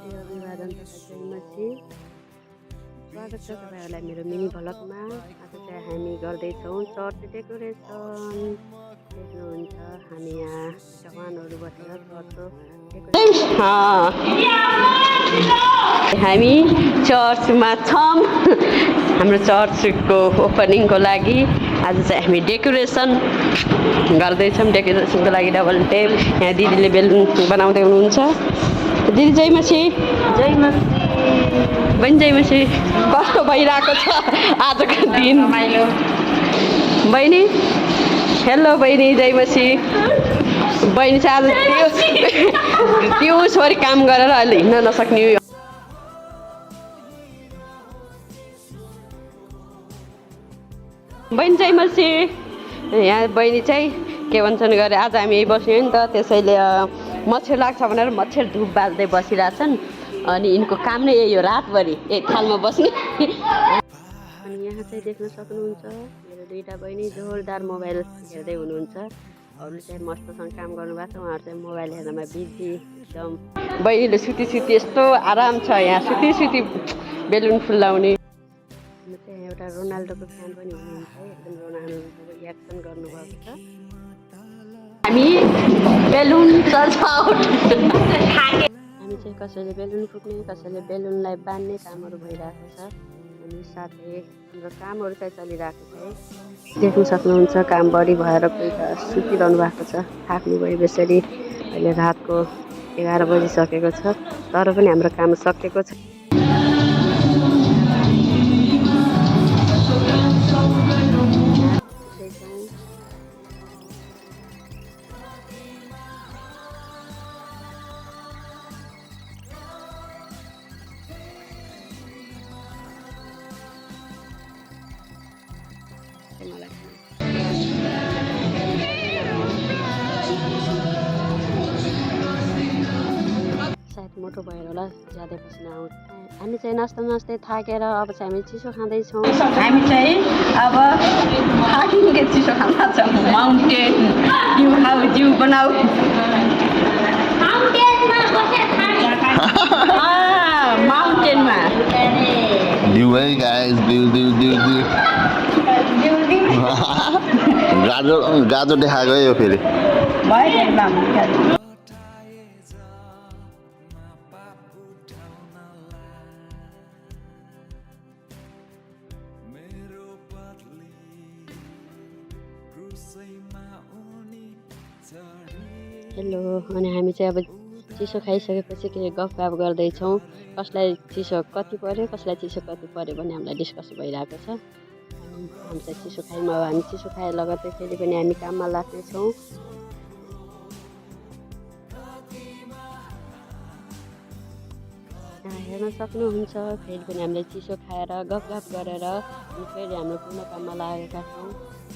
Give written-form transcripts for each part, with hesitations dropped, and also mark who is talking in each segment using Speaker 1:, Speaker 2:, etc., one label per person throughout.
Speaker 1: अभिवादन जयमसी स्वागत छ तपाईँहरूलाई मेरो मिनी भ्लगमा। आज चाहिँ हामी गर्दैछौँ चर्च डेकोरेसन। देख्नुहुन्छ हामी यहाँ जवानहरू बसेर हामी चर्चमा छौँ। हाम्रो चर्चको ओपनिङको लागि आज चाहिँ हामी डेकोरेसन गर्दैछौँ। डेकोरेसनको लागि डबल टेप। यहाँ दिदीले बेलुन बनाउँदै हुनुहुन्छ। दिदी जयमसी।
Speaker 2: जयमसी
Speaker 1: बहिनी जयमसी। कस्तो भइरहेको छ आजको दिन बहिनी? हेलो बहिनी जयमसी। बहिनी चाहिँ आज त्यो छोरी काम गरेर अहिले हिँड्न नसक्ने। बहिनी जयमसी। यहाँ बहिनी चाहिँ के भन्छन् गरे आज हामी यही बस्यौँ नि त, त्यसैले मच्छर लाग्छ भनेर मच्छर धुप बाल्दै बसिरहेछन्। अनि यिनको काम नै यही हो, रातभरि एक थालमा बस्ने। अनि यहाँ चाहिँ देख्न सक्नुहुन्छ मेरो दुईवटा बहिनी जोरदार मोबाइल हेर्दै हुनुहुन्छ। अरूले चाहिँ मस्तसँग काम गर्नुभएको छ, उहाँहरू चाहिँ मोबाइल हेर्नमा बिजी एकदम। बहिनीले सुती यस्तो आराम छ यहाँ सुती बेलुन फुल्लाउने। चाहिँ एउटा रोनाल्डोको फ्यान पनि हुनुहुन्छ, एकदम रोनाल्डोको एक्सन गर्नुभएको छ। हामी बेलुन सजावट हामी चाहिँ कसैले बेलुन फुक्ने, कसैले बेलुनलाई बाँध्ने कामहरू भइरहेको छ। अनि साथै हाम्रो कामहरू चाहिँ चलिरहेको छ है। देख्न सक्नुहुन्छ काम बढी भएर कोही त सुतिरहनु भएको छ, थाक्नुभयो बेसरी। अहिले रातको 11 बजिसकेको छ, तर पनि हाम्रो काम सकेको छ। सायद मोटो भएर होला ज्यादै पसिना आउँछ। हामी चाहिँ नाच्दै थाकेर अब चाहिँ हामी चिसो खाँदैछौँ।
Speaker 2: हामी चाहिँ अब थाकिन्के चिसो खाना छौँ। माउन्टेन जिउ बनाऊ। माउन्टेनमा
Speaker 3: View है guys, view. गाजो देखाएको है यो फेरि।
Speaker 1: हेलो। अनि हामी चाहिँ अब चिसो खाइसकेपछि के गफगाफ गर्दैछौँ। कसलाई चिसो कति पर्यो, कसलाई चिसो कति पर्यो भने हामीलाई डिस्कस भइरहेको छ। हामी चाहिँ चिसो खायौँ, अब हामी चिसो खाए लगत्तै फेरि पनि हामी काममा लाग्नेछौँ। हेर्न सक्नुहुन्छ फेरि पनि हामीले चिसो खाएर गफगाफ गरेर अनि फेरि हाम्रो पुनः काममा लागेका छौँ।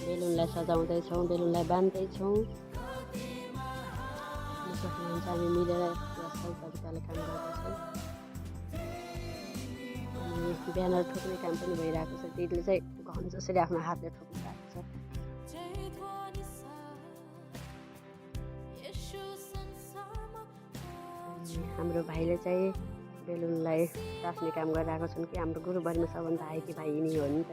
Speaker 1: बेलुनलाई सजाउँदैछौँ, बेलुनलाई बाँध्दैछौँ। सक्नुहुन्छ हामी मिलेर असल तरिकाले काम गर्दैछौँ। अनि ब्यानर ठोक्ने काम पनि भइरहेको छ। दिदीले चाहिँ घन जसरी आफ्नो हातले ठोक्नुभएको छ। हाम्रो भाइले चाहिँ बेलुनलाई टाँस्ने काम गरिरहेको छन् कि हाम्रो गुरुबारीमा सबभन्दा हाइकी भाइ यिनी हो नि त।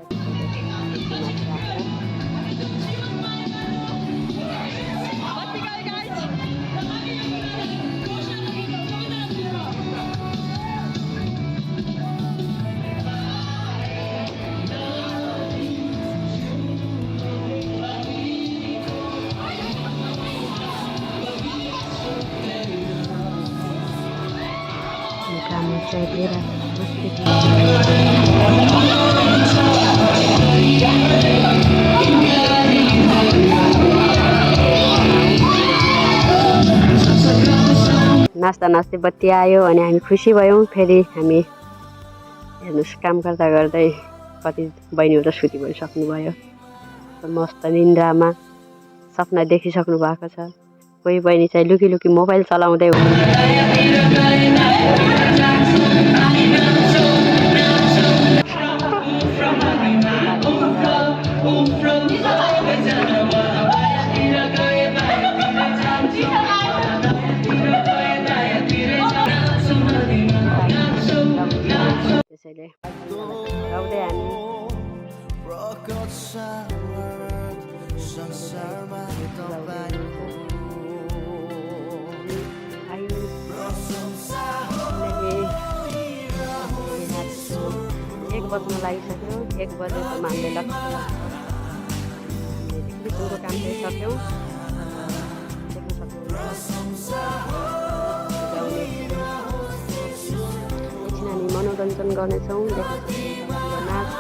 Speaker 1: नाच्दै बत्ती आयो अनि हामी खुसी भयौँ। फेरि हामी हेर्नुहोस् काम गर्दा गर्दै कति बहिनीहरू सुति भइसक्नुभयो। मस्त निन्द्रामा सपना देखिसक्नु भएको छ। कोही बहिनी चाहिँ लुकी मोबाइल चलाउँदै हुनुहुन्छ। त्यसैले हराउँदै हामी एक बज्न लागिसक्यो 1 बजेसम्म हामीले लक्ष्मीको काम चाहिँ सक्यौँ देख्न सक्नुहुन्छ एकछिन हामी मनोरञ्जन गर्नेछौँ देख्न सक्नुहुन्छ नाच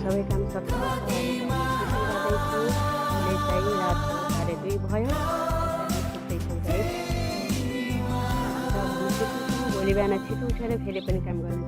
Speaker 1: सबै काम सक्छ रात 2:30 भयो भोलि बिहान छिटो उठेर फेरि पनि काम गर्नु